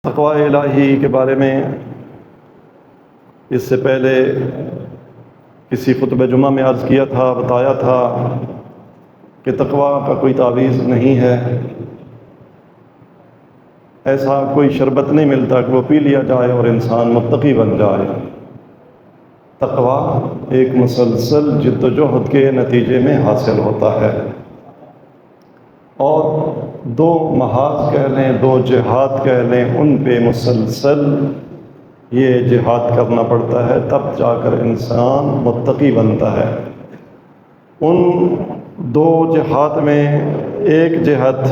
تقویٰ الہی کے بارے میں اس سے پہلے کسی خطبہ جمعہ میں عرض کیا تھا، بتایا تھا کہ تقویٰ کا کوئی تعویذ نہیں ہے، ایسا کوئی شربت نہیں ملتا کہ وہ پی لیا جائے اور انسان متقی بن جائے۔ تقویٰ ایک مسلسل جد و جہد کے نتیجے میں حاصل ہوتا ہے، اور دو محاذ کہہ لیں، دو جہاد کہہ لیں، ان پہ مسلسل یہ جہاد کرنا پڑتا ہے، تب جا کر انسان متقی بنتا ہے۔ ان دو جہاد میں ایک جہت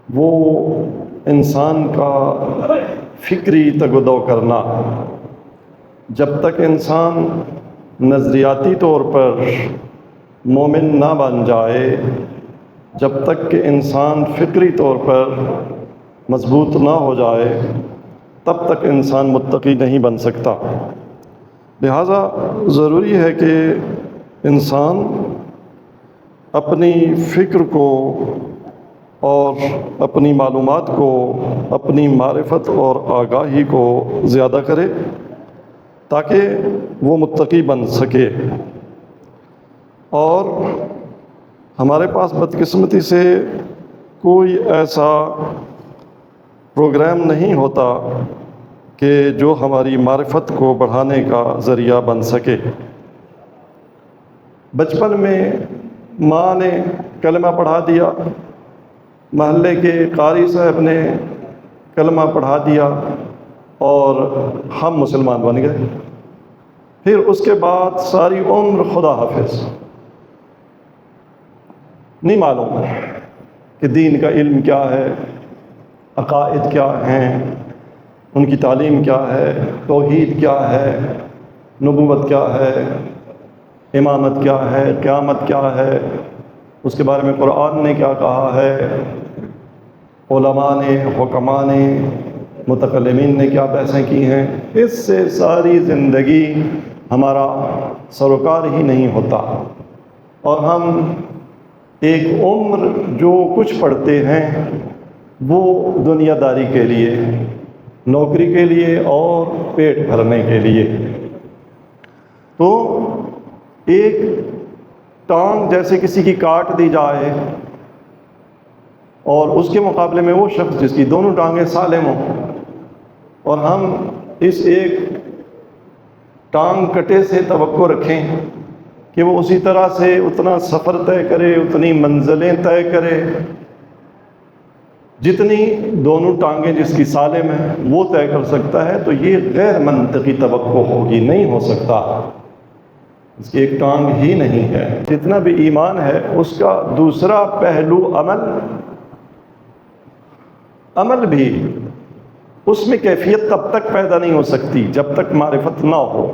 وہ انسان کا فکری تگ و دو کرنا، جب تک انسان نظریاتی طور پر مومن نہ بن جائے، جب تک کہ انسان فکری طور پر مضبوط نہ ہو جائے، تب تک انسان متقی نہیں بن سکتا۔ لہٰذا ضروری ہے کہ انسان اپنی فکر کو اور اپنی معلومات کو، اپنی معرفت اور آگاہی کو زیادہ کرے تاکہ وہ متقی بن سکے۔ اور ہمارے پاس بدقسمتی سے کوئی ایسا پروگرام نہیں ہوتا کہ جو ہماری معرفت کو بڑھانے کا ذریعہ بن سکے۔ بچپن میں ماں نے کلمہ پڑھا دیا، محلے کے قاری صاحب نے کلمہ پڑھا دیا اور ہم مسلمان بن گئے۔ پھر اس کے بعد ساری عمر خدا حافظ، نہیں معلوم کہ دین کا علم کیا ہے، عقائد کیا ہیں، ان کی تعلیم کیا ہے، توحید کیا ہے، نبوت کیا ہے، امامت کیا ہے، قیامت کیا ہے، اس کے بارے میں قرآن نے کیا کہا ہے، علماء نے، حکماء نے، متکلمین نے کیا بحثیں کی ہیں۔ اس سے ساری زندگی ہمارا سروکار ہی نہیں ہوتا، اور ہم ایک عمر جو کچھ پڑھتے ہیں وہ دنیا داری کے لیے، نوکری کے لیے اور پیٹ بھرنے کے لیے۔ تو ایک ٹانگ جیسے کسی کی کاٹ دی جائے اور اس کے مقابلے میں وہ شخص جس کی دونوں ٹانگیں سالم ہوں، اور ہم اس ایک ٹانگ کٹے سے توقع رکھیں کہ وہ اسی طرح سے اتنا سفر طے کرے، اتنی منزلیں طے کرے جتنی دونوں ٹانگیں جس کی سالم ہیں وہ طے کر سکتا ہے، تو یہ غیر منطقی توقع ہوگی، نہیں ہو سکتا۔ اس کی ایک ٹانگ ہی نہیں ہے۔ جتنا بھی ایمان ہے اس کا دوسرا پہلو عمل بھی، اس میں کیفیت تب تک پیدا نہیں ہو سکتی جب تک معرفت نہ ہو،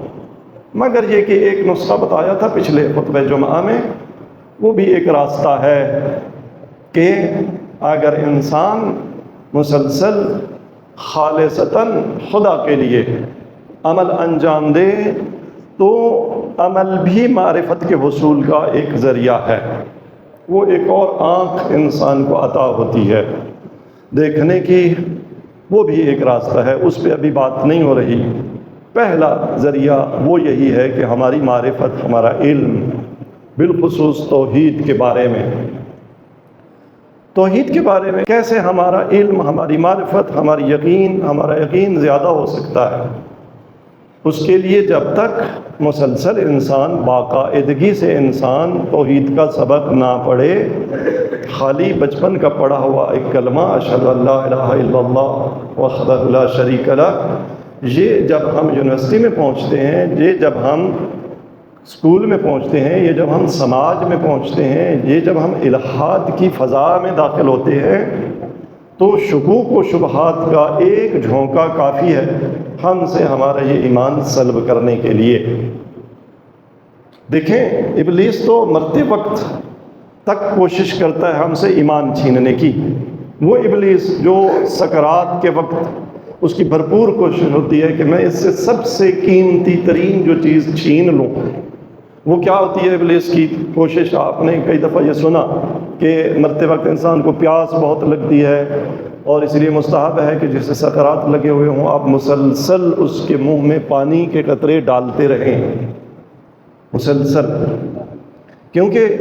مگر یہ کہ ایک نسخہ بتایا تھا پچھلے خطبہ جمعہ میں، وہ بھی ایک راستہ ہے کہ اگر انسان مسلسل خالصتاً خدا کے لیے عمل انجام دے تو عمل بھی معرفت کے حصول کا ایک ذریعہ ہے۔ وہ ایک اور آنکھ انسان کو عطا ہوتی ہے دیکھنے کی، وہ بھی ایک راستہ ہے، اس پہ ابھی بات نہیں ہو رہی۔ پہلا ذریعہ وہ یہی ہے کہ ہماری معرفت، ہمارا علم، بالخصوص توحید کے بارے میں، توحید کے بارے میں کیسے ہمارا علم، ہماری معرفت، ہمارا یقین زیادہ ہو سکتا ہے۔ اس کے لیے جب تک مسلسل انسان باقاعدگی سے انسان توحید کا سبق نہ پڑھے، خالی بچپن کا پڑھا ہوا ایک کلمہ اشہد ان لا الہ الا اللہ وحدہ لا شریک لہ، یہ جب ہم یونیورسٹی میں پہنچتے ہیں، یہ جب ہم اسکول میں پہنچتے ہیں، یہ جب ہم سماج میں پہنچتے ہیں، یہ جب ہم الہاد کی فضا میں داخل ہوتے ہیں، تو شکوک و شبہات کا ایک جھونکا کافی ہے ہم سے ہمارا یہ ایمان سلب کرنے کے لیے۔ دیکھیں، ابلیس تو مرتے وقت تک کوشش کرتا ہے ہم سے ایمان چھیننے کی۔ وہ ابلیس جو سکرات کے وقت اس کی بھرپور کوشش ہوتی ہے کہ میں اس سے سب سے قیمتی ترین جو چیز چھین لوں، وہ کیا ہوتی ہے ابلیس کی کوشش؟ آپ نے کئی دفعہ یہ سنا کہ مرتے وقت انسان کو پیاس بہت لگتی ہے، اور اس لیے مستحب ہے کہ جسے سکرات لگے ہوئے ہوں آپ مسلسل اس کے منہ میں پانی کے قطرے ڈالتے رہیں، مسلسل. کیونکہ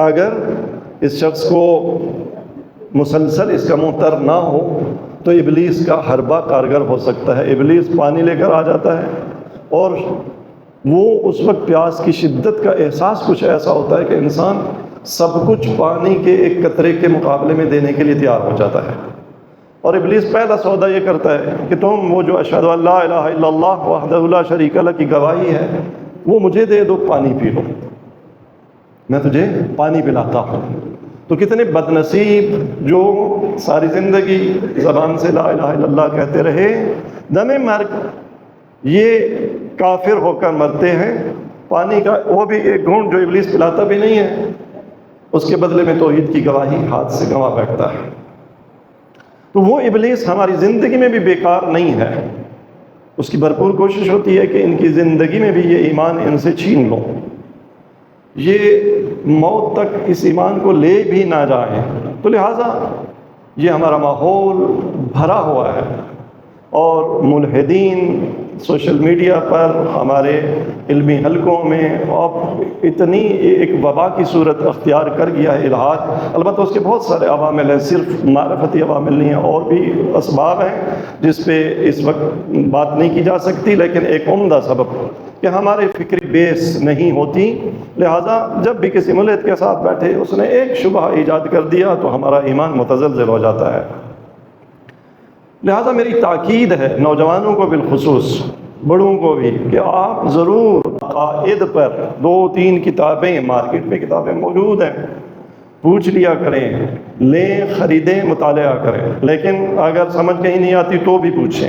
اگر اس شخص کو مسلسل اس کا منہ تر نہ ہو تو ابلیس کا حربہ کارگر ہو سکتا ہے. ابلیس پانی لے کر آ جاتا ہے، اور وہ اس وقت پیاس کی شدت کا احساس کچھ ایسا ہوتا ہے کہ انسان سب کچھ پانی کے ایک قطرے کے مقابلے میں دینے کے لیے تیار ہو جاتا ہے. اور ابلیس پہلا سودا یہ کرتا ہے کہ تم وہ جو اشہد ان لا الہ الا اللہ وحدہ لا شریک لہ کی گواہی ہے وہ مجھے دے دو، پانی پی لو، میں تجھے پانی پلاتا ہوں. تو کتنے بد نصیب جو ساری زندگی زبان سے لا الہ الا اللہ کہتے رہے، دم مرگ یہ کافر ہو کر مرتے ہیں. پانی کا وہ بھی ایک گھونٹ جو ابلیس پلاتا بھی نہیں ہے، اس کے بدلے میں توحید کی گواہی ہاتھ سے گنوا بیٹھتا ہے. تو وہ ابلیس ہماری زندگی میں بھی بیکار نہیں ہے، اس کی بھرپور کوشش ہوتی ہے کہ ان کی زندگی میں بھی یہ ایمان ان سے چھین لو، یہ موت تک اس ایمان کو لے بھی نہ جائیں. تو لہٰذا یہ ہمارا ماحول بھرا ہوا ہے، اور ملحدین سوشل میڈیا پر، ہمارے علمی حلقوں میں اب اتنی ایک وبا کی صورت اختیار کر گیا ہے الحاد. البتہ اس کے بہت سارے عوامل ہیں، صرف معرفتی عوامل نہیں ہیں، اور بھی اسباب ہیں جس پہ اس وقت بات نہیں کی جا سکتی. لیکن ایک عمدہ سبب کہ ہمارے فکری بیس نہیں ہوتی، لہٰذا جب بھی کسی ملحد کے ساتھ بیٹھے اس نے ایک شبہ ایجاد کر دیا تو ہمارا ایمان متزلزل ہو جاتا ہے. لہٰذا میری تاکید ہے نوجوانوں کو بالخصوص، بڑوں کو بھی، کہ آپ ضرور عقائد پر 2-3 کتابیں، مارکیٹ میں کتابیں موجود ہیں، پوچھ لیا کریں، لیں، خریدیں، مطالعہ کریں. لیکن اگر سمجھ کہیں نہیں آتی تو بھی پوچھیں.